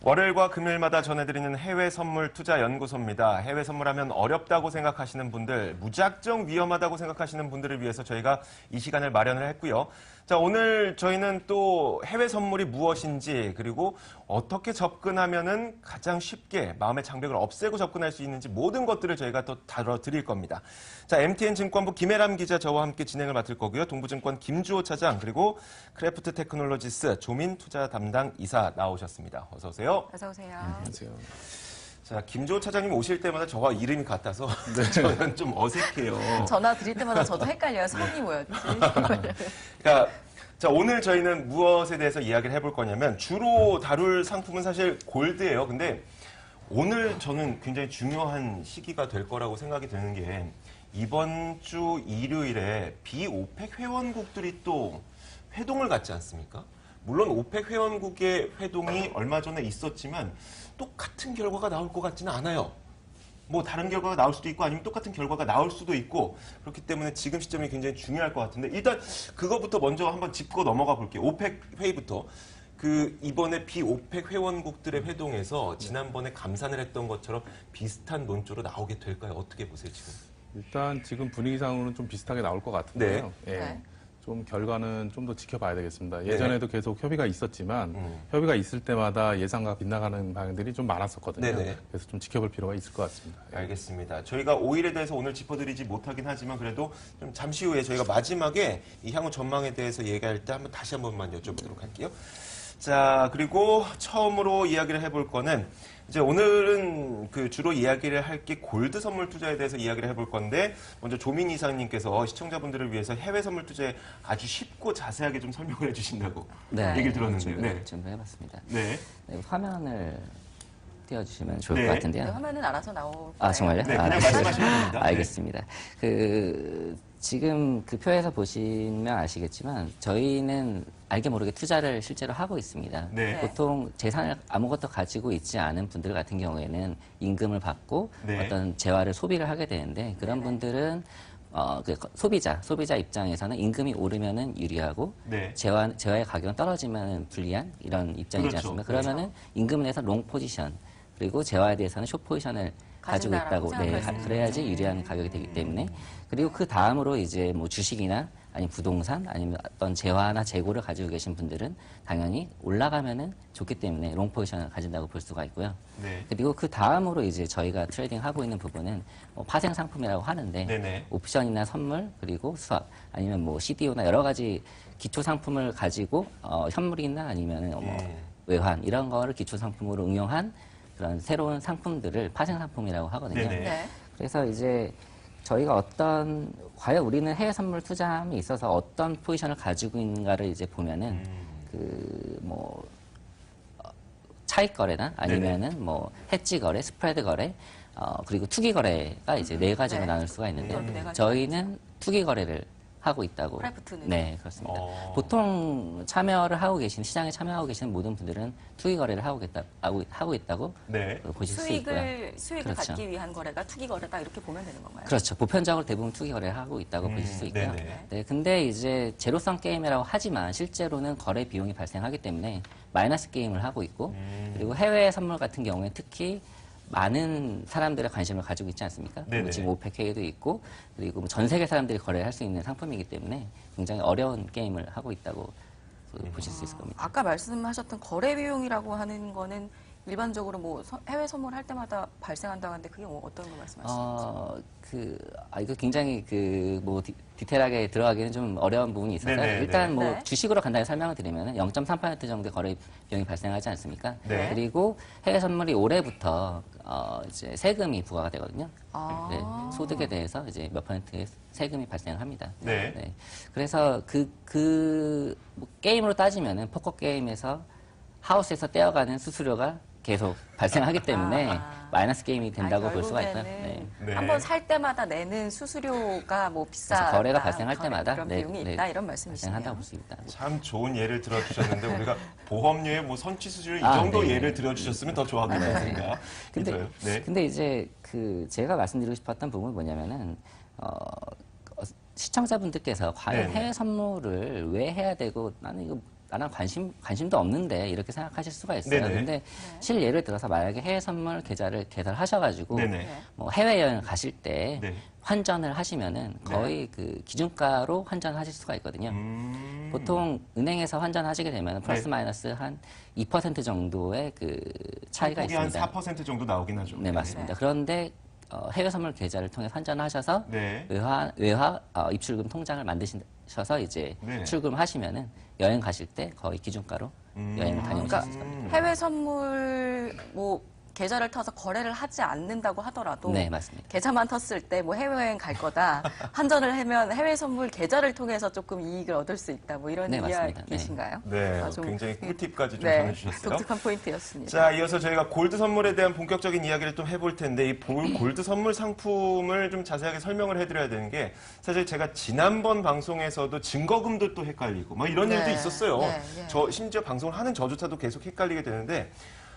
월요일과 금요일마다 전해드리는 해외 선물 투자 연구소입니다. 해외 선물하면 어렵다고 생각하시는 분들, 무작정 위험하다고 생각하시는 분들을 위해서 저희가 이 시간을 마련을 했고요. 자, 오늘 저희는 또 해외 선물이 무엇인지, 그리고 어떻게 접근하면은 가장 쉽게 마음의 장벽을 없애고 접근할 수 있는지 모든 것들을 저희가 또 다뤄드릴 겁니다. 자, MTN 증권부 김혜람 기자 저와 함께 진행을 맡을 거고요. 동부증권 김주호 차장, 그리고 크래프트 테크놀로지스 조민 투자 담당 이사 나오셨습니다. 어서 오세요. 어서 오세요. 안녕하세요. 자, 김주호 차장님 오실 때마다 저와 이름이 같아서 저는 좀 어색해요. 전화 드릴 때마다 저도 헷갈려요. 성이 뭐였지? 그러니까 자, 오늘 저희는 무엇에 대해서 이야기를 해볼 거냐면 주로 다룰 상품은 사실 골드예요. 근데 오늘 저는 굉장히 중요한 시기가 될 거라고 생각이 드는 게 이번 주 일요일에 비오펙 회원국들이 또 회동을 갖지 않습니까? 물론 오펙 회원국의 회동이 얼마 전에 있었지만 똑같은 결과가 나올 것 같지는 않아요. 뭐 다른 결과가 나올 수도 있고 아니면 똑같은 결과가 나올 수도 있고 그렇기 때문에 지금 시점이 굉장히 중요할 것 같은데 일단 그거부터 먼저 한번 짚고 넘어가 볼게요. 오펙 회의부터. 그 이번에 비오펙 회원국들의 회동에서 지난번에 감산을 했던 것처럼 비슷한 논조로 나오게 될까요? 어떻게 보세요, 지금? 일단 지금 분위기상으로는 좀 비슷하게 나올 것 같은데요. 네. 예. 네. 좀 결과는 좀 더 지켜봐야 되겠습니다. 네. 예전에도 계속 협의가 있었지만 협의가 있을 때마다 예상과 빗나가는 방향들이 좀 많았었거든요. 네네. 그래서 좀 지켜볼 필요가 있을 것 같습니다. 예. 알겠습니다. 저희가 오일에 대해서 오늘 짚어드리지 못하긴 하지만 그래도 좀 잠시 후에 저희가 마지막에 이 향후 전망에 대해서 얘기할 때 다시 한 번만 여쭤보도록 할게요. 자, 그리고 처음으로 이야기를 해볼 거는 이제 오늘은 그 주로 이야기를 할 게 골드 선물 투자에 대해서 이야기를 해볼 건데 먼저 조민 이사님께서 시청자분들을 위해서 해외 선물 투자에 아주 쉽고 자세하게 좀 설명을 해주신다고 얘기를 들었는데요. 네. 준비해봤습니다. 네. 네, 화면을 띄워주시면 좋을 네. 것 네, 같은데요. 화면은 알아서 나올 거예요. 아, 정말요? 네, 그냥 아, 말씀하시면 됩니다. 네. 알겠습니다. 지금 그 표에서 보시면 아시겠지만 저희는 알게 모르게 투자를 실제로 하고 있습니다. 네. 보통 재산을 아무것도 가지고 있지 않은 분들 같은 경우에는 임금을 받고 네. 어떤 재화를 소비를 하게 되는데 그런 분들은 그 소비자 입장에서는 임금이 오르면은 유리하고 네. 재화의 가격은 떨어지면 불리한 이런 입장이지 그렇죠. 않습니까? 그러면은 임금을 내서 롱 포지션 그리고 재화에 대해서는 숏 포지션을 가지고 가진다라고 있다고 생각할 수 그래야지 유리한 가격이 되기 때문에 그리고 그 다음으로 이제 뭐 주식이나 아니면 부동산 아니면 어떤 재화나 재고를 가지고 계신 분들은 당연히 올라가면은 좋기 때문에 롱 포지션을 가진다고 볼 수가 있고요. 네. 그리고 그 다음으로 이제 저희가 트레이딩 하고 있는 부분은 뭐 파생 상품이라고 하는데 네네. 옵션이나 선물 그리고 수합 아니면 뭐 CDO나 여러 가지 기초 상품을 가지고 현물이나 아니면 뭐 외환 이런 거를 기초 상품으로 응용한 그런 새로운 상품들을 파생 상품이라고 하거든요. 네네. 네. 그래서 이제 저희가 과연 우리는 해외 선물 투자함에 있어서 어떤 포지션을 가지고 있는가를 이제 보면은 차익 거래나 아니면은 뭐 해지 거래, 스프레드 거래, 그리고 투기 거래가 이제 네 가지로 네. 나눌 수가 있는데 그렇게 네 가지. 저희는 투기 거래를 하고 있다고. 크래프트는? 네, 그렇습니다. 보통 시장에 참여하고 계시는 모든 분들은 투기 거래를 하고 있다고 네. 보실 수 있고요. 수익을 그렇죠. 받기 위한 거래가 투기 거래다 이렇게 보면 되는 건가요? 그렇죠. 보편적으로 대부분 투기 거래를 하고 있다고 보실 수 있고요. 네네. 네, 근데 이제 제로섬 게임이라고 하지만 실제로는 거래 비용이 발생하기 때문에 마이너스 게임을 하고 있고 그리고 해외 선물 같은 경우에 특히 많은 사람들의 관심을 가지고 있지 않습니까? 네네. 지금 오펙 회의도 있고 그리고 뭐전 세계 사람들이 거래할 수 있는 상품이기 때문에 굉장히 어려운 게임을 하고 있다고 보실 수 있을 겁니다. 아까 말씀하셨던 거래 비용이라고 하는 거는 일반적으로 뭐 해외 선물할 때마다 발생한다고 하는데 그게 어떤 거 말씀하시는 거죠? 이거 굉장히 디테일하게 들어가기는 좀 어려운 부분이 있어서 네네네. 일단 뭐 네. 주식으로 간단히 설명을 드리면 0.3% 정도의 거래 비용이 발생하지 않습니까? 네. 그리고 해외 선물이 올해부터 이제 세금이 부과가 되거든요. 아. 네, 소득에 대해서 이제 몇 퍼센트의 세금이 발생합니다. 네. 그래서 뭐 게임으로 따지면은 포커 게임에서 하우스에서 떼어가는 수수료가 계속 발생하기 때문에 마이너스 게임이 된다고 볼 수가 있고요. 네. 네. 한번 살 때마다 내는 수수료가 뭐 비싸다. 그래서 거래가 발생할 때마다 그런 비용이 있다 이런 말씀이시네요. 발생한다고 볼 수 있다. 참 좋은 예를 들어주셨는데 우리가 보험료의 뭐 선취 수준을 이 아, 정도 네. 예를 들어주셨으면 더 좋았겠습니다. 근데 이제 제가 말씀드리고 싶었던 부분은 뭐냐면은 시청자분들께서 과연 네네. 해외 선물을 왜 해야 되고 나는 이거 나는 관심도 없는데 이렇게 생각하실 수가 있어요. 네네. 근데 실 예를 들어서 만약에 해외 선물 계좌를 개설하셔가지고 네네. 뭐 해외여행 가실 때 네. 환전을 하시면은 거의 그 기준가로 환전하실 수가 있거든요. 보통 은행에서 환전하시게 되면 플러스 네. 마이너스 한 2% 정도의 그 차이가 한국이 한 있습니다. 4% 정도 나오긴 하죠. 네, 맞습니다. 그런데 해외 선물 계좌를 통해 환전하셔서 네. 외화 입출금 통장을 만드셔서 이제 네. 출금하시면은 여행 가실 때 거의 기준가로 여행을 다녀오실 그러니까 수 있거든요. 해외 선물 뭐 계좌를 타서 거래를 하지 않는다고 하더라도 네, 맞습니다. 계좌만 텄을 때 뭐 해외여행 갈 거다 환전을 하면 해외 선물 계좌를 통해서 조금 이익을 얻을 수 있다 뭐 이런 네, 맞습니다. 이야기신가요? 네, 좀 굉장히 꿀팁까지 좀 네, 전해주셨어요. 독특한 포인트였습니다. 자, 이어서 저희가 골드 선물에 대한 본격적인 이야기를 좀 해볼 텐데, 이 골드 선물 상품을 좀 자세하게 설명을 해드려야 되는 게, 사실 제가 지난번 방송에서도 증거금도 또 헷갈리고, 뭐 이런 네, 일도 있었어요. 네, 네. 저 심지어 방송을 하는 저조차도 계속 헷갈리게 되는데,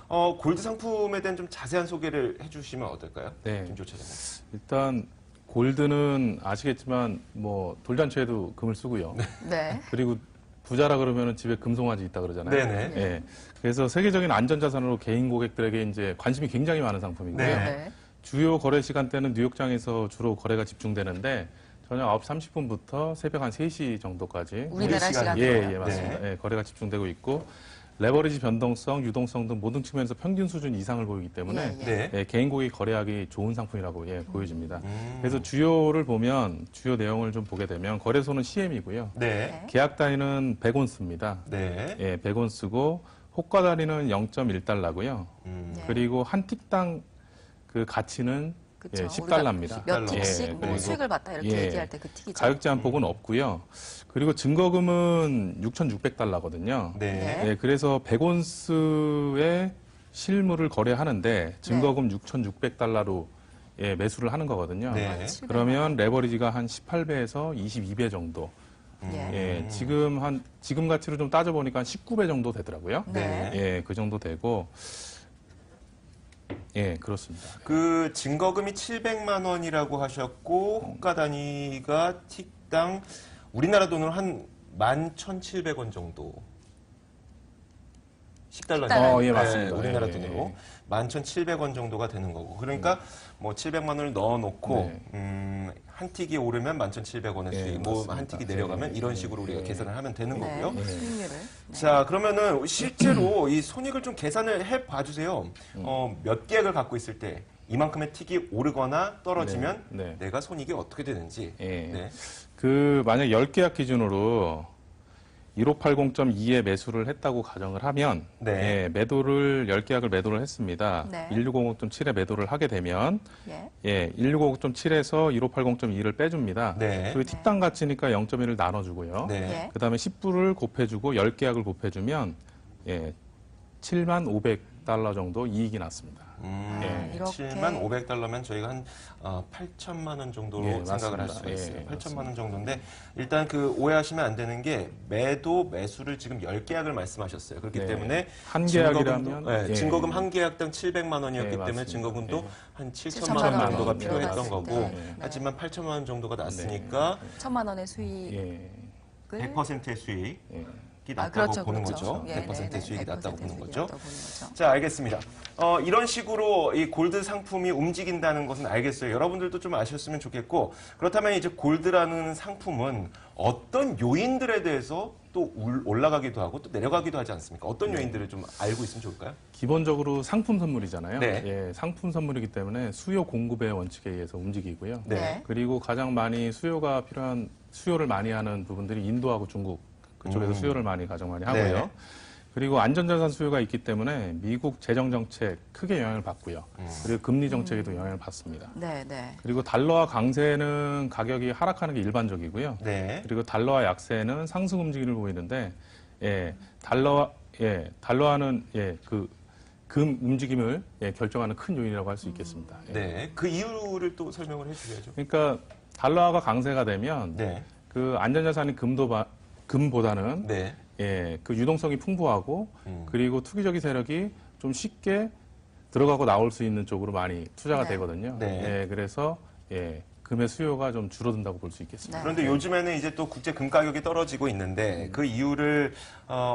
골드 상품에 대한 좀 자세한 소개를 해주시면 어떨까요? 네. 김조 차장님. 일단 골드는 아시겠지만 뭐 돌잔치에도 금을 쓰고요. 네. 그리고 부자라 그러면 집에 금송아지 있다 그러잖아요. 네네. 예. 그래서 세계적인 안전자산으로 개인 고객들에게 이제 관심이 굉장히 많은 상품이고요. 네. 네. 주요 거래 시간대는 뉴욕장에서 주로 거래가 집중되는데 저녁 9시 30분부터 새벽 한 3시 정도까지 우리나라 시간이요? 시간대로. 예, 맞습니다. 예, 거래가 집중되고 있고 레버리지 변동성, 유동성 등 모든 측면에서 평균 수준 이상을 보이기 때문에 예, 네. 예, 개인 고객이 거래하기 좋은 상품이라고 보여집니다. 그래서 주요를 보면 주요 내용을 좀 보게 되면 거래소는 CM이고요. 네. 계약 단위는 100온스입니다. 네. 예, 100온스고 호가 단위는 0.1달러고요. 네. 그리고 한 틱당 그 가치는 그쵸. 예, 10달러입니다. 몇 예, 틱씩 뭐 그리고- 수익을 봤다 이렇게 예. 얘기할 때 그 틱이죠. 가격 제한폭은 없고요. 그리고 증거금은 6,600달러거든요. 네. 예, 그래서 100온스의 실물을 거래하는데 증거금 6,600달러로 예, 매수를 하는 거거든요. 네. 700만 그러면 레버리지가 한 18배에서 22배 정도. 예. 예, 지금 가치로 좀 따져보니까 한 19배 정도 되더라고요. 네. 예, 그 정도 되고. 예, 그렇습니다. 그 증거금이 700만 원이라고 하셨고 호가 단위가 틱당 우리나라 돈으로 한 11,700원 정도. 10달러니까. 예, 맞습니다. 우리나라 예, 돈으로 예. 11,700원 정도가 되는 거고. 그러니까 뭐 700만 원을 넣어놓고 네. 한 틱이 오르면 11,700원의 예, 수익, 뭐 한 맞습니다. 틱이 내려가면 예, 이런 식으로 우리가 계산을 하면 되는 네. 거고요. 수익률을. 자, 그러면은 실제로 이 손익을 좀 계산을 해 봐주세요. 몇 계약을 갖고 있을 때 이만큼의 틱이 오르거나 떨어지면 네, 네. 내가 손익이 어떻게 되는지. 예. 네. 그 만약 10계약 기준으로 1580.2에 매수를 했다고 가정을 하면 네. 예, 매도를 10계약을 매도를 했습니다. 네. 1650.7에 매도를 하게 되면 예. 예, 1650.7에서 1580.2를 빼줍니다. 네. 그 틱당 가치니까 0.1을 나눠주고요. 네. 예. 그다음에 10불을 곱해주고 10계약을 곱해주면 예, 7,500달러 정도 이익이 났습니다. 예. 이렇게 7,500달러면 저희가 한 8천만 원 정도로 예, 생각을 할 맞습니다. 수가 있어요. 예, 8천만 원 정도인데 일단 그 오해하시면 안 되는 게 매수를 지금 10계약을 말씀하셨어요. 그렇기 네. 때문에 한 증거금도, 계약이라면, 예. 증거금 한 계약당 700만 원이었기 예, 때문에 맞습니다. 증거금도 예. 한 7천만 7천만 원 원 정도가 네, 필요했던 들어갔을 거고 때. 네. 하지만 8천만 원 정도가 났으니까 1,000만 원의 수익을 예. 100%의 수익이 예. 낮다고 그렇죠, 보는 그렇죠. 거죠. 예, 100%의 네, 수익이 네, 낮다고 100% 보는 수익이 거죠. 낮다고 보는 거죠. 자, 알겠습니다. 이런 식으로 이 골드 상품이 움직인다는 것은 알겠어요. 여러분들도 좀 아셨으면 좋겠고, 그렇다면 이제 골드라는 상품은 어떤 요인들에 대해서 또 올라가기도 하고 또 내려가기도 하지 않습니까? 어떤 요인들을 좀 알고 있으면 좋을까요? 기본적으로 상품 선물이잖아요. 네. 예, 상품 선물이기 때문에 수요 공급의 원칙에 의해서 움직이고요. 네. 그리고 가장 많이 수요를 많이 하는 부분들이 인도하고 중국 그쪽에서 수요를 가장 많이 하고요. 네. 그리고 안전자산 수요가 있기 때문에 미국 재정 정책 크게 영향을 받고요. 그리고 금리 정책에도 영향을 받습니다. 네, 네. 그리고 달러화 강세는 가격이 하락하는 게 일반적이고요. 네. 그리고 달러화 약세는 상승 움직임을 보이는데, 달러화는 그 금 움직임을 결정하는 큰 요인이라고 할 수 있겠습니다. 예. 네. 그 이유를 또 설명을 해주셔야죠. 그러니까 달러화가 강세가 되면 네. 그 안전자산인 금보다는 네. 그 유동성이 풍부하고 그리고 투기적인 세력이 좀 쉽게 들어가고 나올 수 있는 쪽으로 많이 투자가 네. 되거든요. 네. 그래서 금의 수요가 좀 줄어든다고 볼 수 있겠습니다. 네. 그런데 요즘에는 이제 또 국제 금 가격이 떨어지고 있는데 그 이유를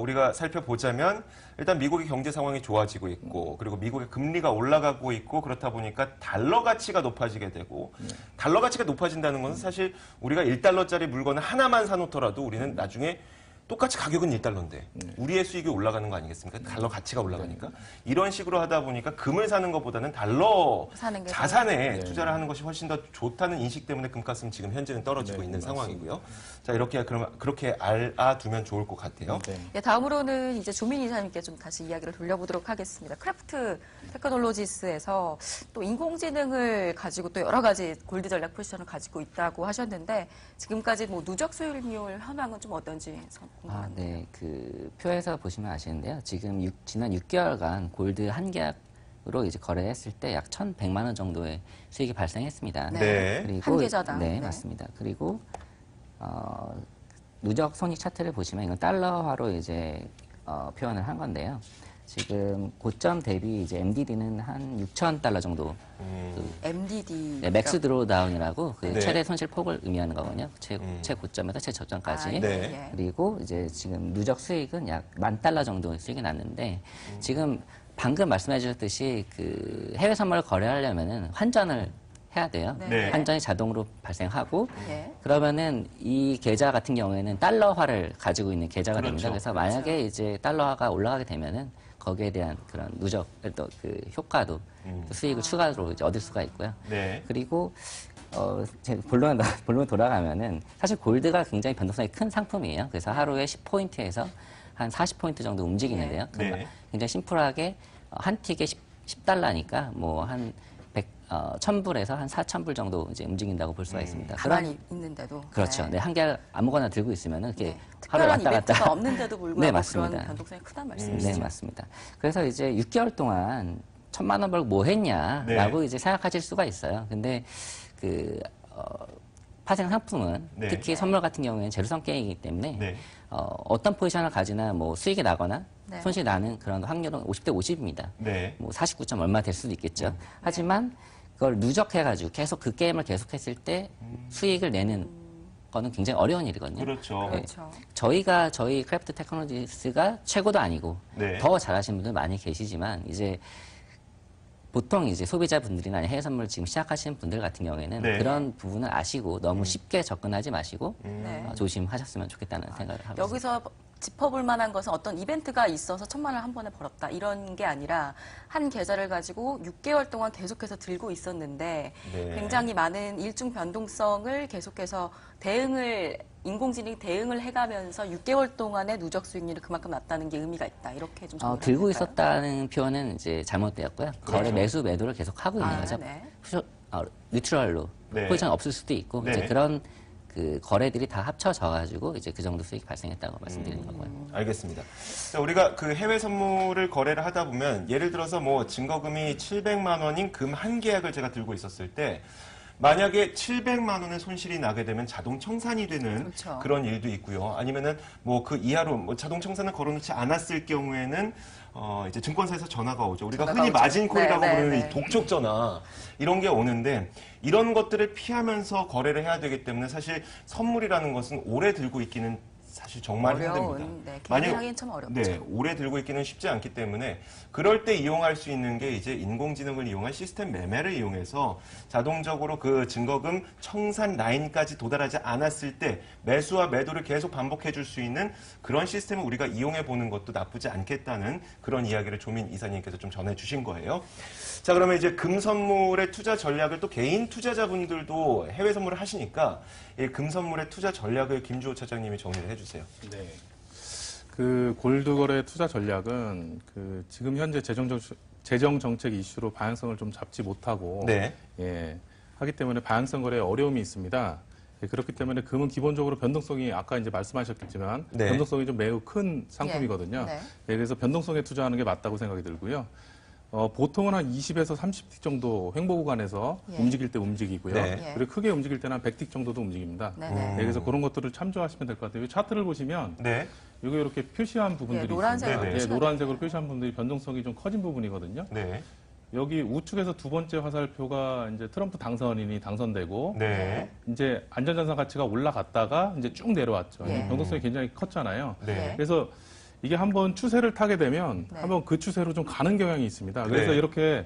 우리가 살펴보자면 일단 미국의 경제 상황이 좋아지고 있고 그리고 미국의 금리가 올라가고 있고 그렇다 보니까 달러 가치가 높아지게 되고 달러 가치가 높아진다는 것은 사실 우리가 1달러짜리 물건을 하나만 사놓더라도 우리는 나중에 똑같이 가격은 1달러인데 우리의 수익이 올라가는 거 아니겠습니까? 달러 가치가 올라가니까. 이런 식으로 하다 보니까 금을 사는 것보다는 달러 사는 게 자산에 투자를 하는 것이 훨씬 더 좋다는 인식 때문에 금값은 지금 현재는 떨어지고 있는 상황이고요. 자, 이렇게 그렇게 알아두면 좋을 것 같아요. 네, 다음으로는 이제 조민 이사님께 좀 다시 이야기를 돌려보도록 하겠습니다. 크래프트 테크놀로지스에서 또 인공지능을 가지고 또 여러 가지 골드 전략 포지션을 가지고 있다고 하셨는데 지금까지 뭐 누적 수익률 현황은 좀 어떤지 궁금합니다. 네. 그 표에서 보시면 아시는데요. 지금 지난 6개월간 골드 한 계약으로 이제 거래했을 때 약 1,100만 원 정도의 수익이 발생했습니다. 네. 그리고 한 계좌당. 네, 네. 맞습니다. 그리고 누적 손익 차트를 보시면 이건 달러화로 이제 표현을 한 건데요. 지금 고점 대비 이제 MDD는 한 6,000달러 정도. MDD. 네, 맥스 드로우다운이라고 그 네. 최대 손실 폭을 의미하는 거거든요. 최고점에서 최저점까지. 네. 그리고 이제 지금 누적 수익은 약 10,000달러 정도 수익이 났는데 지금 방금 말씀해 주셨듯이 그 해외 선물을 거래하려면은 환전을 해야 돼요. 네. 환전이 자동으로 발생하고 예. 그러면은 이 계좌 같은 경우에는 달러화를 가지고 있는 계좌가 그렇죠. 됩니다. 그래서 만약에 이제 달러화가 올라가게 되면은 거기에 대한 그런 누적 또 그 효과도 또 수익을 추가로 이제 얻을 수가 있고요. 네. 그리고 제 본론 돌아가면은 사실 골드가 굉장히 변동성이 큰 상품이에요. 그래서 하루에 10포인트에서 한 40포인트 정도 움직이는데요. 네. 그러니까 굉장히 심플하게 한 틱에 10달러니까 뭐 한 1,000불에서 한 4,000불 정도 이제 움직인다고 볼 수가 있습니다. 가만히 있는데도. 그렇죠. 네, 한 개 아무거나 들고 있으면은 이렇게 네. 하루에 특별한 왔다 이벤트가 갔다. 없는데도 불구하고 네, 그런 맞습니다. 변동성이 크다는 말씀이시죠. 네, 맞습니다. 그래서 이제 6개월 동안 1,000만 원 벌고 뭐 했냐라고 네. 이제 생각하실 수가 있어요. 근데 그 파생 상품은 네. 특히 선물 같은 경우에는 제로섬 게임이기 때문에 네. 어떤 포지션을 가지나 뭐 수익이 나거나 네. 손실이 나는 그런 확률은 50대 50입니다. 네. 뭐 49점 얼마 될 수도 있겠죠. 하지만 그걸 누적해가지고 계속 그 게임을 계속했을 때 수익을 내는 거는 굉장히 어려운 일이거든요. 그렇죠. 그렇죠. 저희 크래프트 테크놀로지스가 최고도 아니고 네. 더 잘하시는 분들 많이 계시지만 이제 보통 이제 소비자분들이나 해외 선물 지금 시작하시는 분들 같은 경우에는 네. 그런 부분을 아시고 너무 쉽게 접근하지 마시고 네. 조심하셨으면 좋겠다는 생각을 하고 있습니다. 여기서 짚어볼 만한 것은 어떤 이벤트가 있어서 1,000만 원 한 번에 벌었다 이런 게 아니라 한 계좌를 가지고 6개월 동안 계속해서 들고 있었는데 네. 굉장히 많은 일중 변동성을 계속해서 인공지능이 대응을 해가면서 6개월 동안의 누적 수익률이 그만큼 났다는 게 의미가 있다 이렇게 좀 정리를 들고 할까요? 있었다는 표현은 이제 잘못되었고요. 거래 매수 매도를 계속 하고 있는 거죠. 네. 뉴트럴로 네. 포지션 없을 수도 있고 네. 이제 그런 그 거래들이 다 합쳐져 가지고 이제 그 정도 수익이 발생했다고 말씀드리는 거고요. 알겠습니다. 자, 우리가 그 해외 선물을 거래를 하다 보면 예를 들어서 뭐 증거금이 700만 원인 금 한 계약을 제가 들고 있었을 때 만약에 700만 원의 손실이 나게 되면 자동 청산이 되는 그렇죠. 그런 일도 있고요. 아니면은 뭐 그 이하로 뭐 자동 청산을 걸어놓지 않았을 경우에는 이제 증권사에서 전화가 오죠. 우리가 전화가 흔히 오죠. 마진콜이라고 네, 네, 부르는 네. 이 독촉 전화 이런 게 오는데 이런 것들을 피하면서 거래를 해야 되기 때문에 사실 선물이라는 것은 오래 들고 있기는 사실 정말 어려운, 힘듭니다. 네, 개인이 하기엔 참 어렵죠. 네, 오래 들고 있기는 쉽지 않기 때문에 그럴 때 이용할 수 있는 게 이제 인공지능을 이용한 시스템 매매를 이용해서 자동적으로 그 증거금 청산 라인까지 도달하지 않았을 때 매수와 매도를 계속 반복해 줄 수 있는 그런 시스템을 우리가 이용해 보는 것도 나쁘지 않겠다는 그런 이야기를 조민 이사님께서 좀 전해 주신 거예요. 자, 그러면 이제 금 선물의 투자 전략을 또 개인 투자자분들도 해외 선물을 하시니까 이 금 선물의 투자 전략을 김주호 차장님이 정리를 해 주세요. 네. 그 골드 거래 투자 전략은 그 지금 현재 재정 정책 이슈로 방향성을 좀 잡지 못하고 네. 예, 하기 때문에 방향성 거래에 어려움이 있습니다. 예, 그렇기 때문에 금은 기본적으로 변동성이 아까 이제 말씀하셨겠지만 네. 변동성이 좀 매우 큰 상품이거든요. 네. 예, 그래서 변동성에 투자하는 게 맞다고 생각이 들고요. 보통은 한 20에서 30틱 정도 횡보 구간에서 예. 움직일 때 움직이고요. 네. 예. 그리고 크게 움직일 때는 한 100틱 정도도 움직입니다. 네네. 예, 그래서 그런 것들을 참조하시면 될 것 같아요. 이 차트를 보시면 네. 이게 이렇게 표시한 부분들이 예, 노란색으로 있습니다. 표시가 노란색으로 표시한 부분들이 변동성이 좀 커진 부분이거든요. 네. 여기 우측에서 두 번째 화살표가 이제 트럼프 당선인이 당선되고 네. 이제 안전자산 가치가 올라갔다가 이제 쭉 내려왔죠. 예. 변동성이 굉장히 컸잖아요. 네. 그래서 이게 한번 추세를 타게 되면 네. 한번 그 추세로 좀 가는 경향이 있습니다. 그래서 네. 이렇게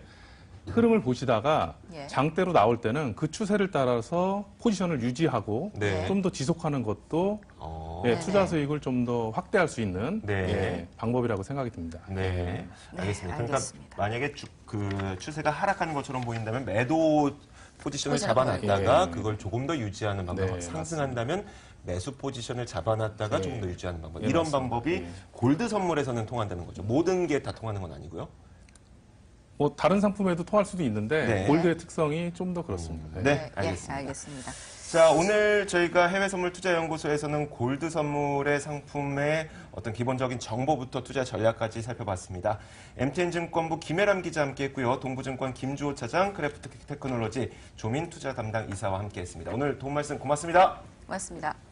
흐름을 보시다가 예. 장대로 나올 때는 그 추세를 따라서 포지션을 유지하고 네. 좀 더 지속하는 것도 어, 예, 네네. 투자 수익을 좀 더 확대할 수 있는 네. 예, 방법이라고 생각이 듭니다. 네. 네, 알겠습니다. 그러니까 알겠습니다. 만약에 그 추세가 하락하는 것처럼 보인다면 매도 포지션을 포지션을 잡아놨다가 예. 그걸 조금 더 유지하는 방법. 네, 상승한다면 매수 포지션을 잡아놨다가 네. 조금 더 유지하는 방법. 예, 이런 맞습니다. 방법이 예. 골드 선물에서는 통한다는 거죠. 모든 게 다 통하는 건 아니고요. 뭐 다른 상품에도 통할 수도 있는데 네. 골드의 특성이 좀 더 그렇습니다. 네, 예, 알겠습니다. 알겠습니다. 자, 오늘 저희가 해외선물투자연구소에서는 골드 선물의 상품의 어떤 기본적인 정보부터 투자 전략까지 살펴봤습니다. MTN증권부 김혜람 기자 함께했고요. 동부증권 김주호 차장, 크래프트 테크놀로지 조민 투자 담당 이사와 함께했습니다. 오늘 도움 말씀 고맙습니다. 고맙습니다.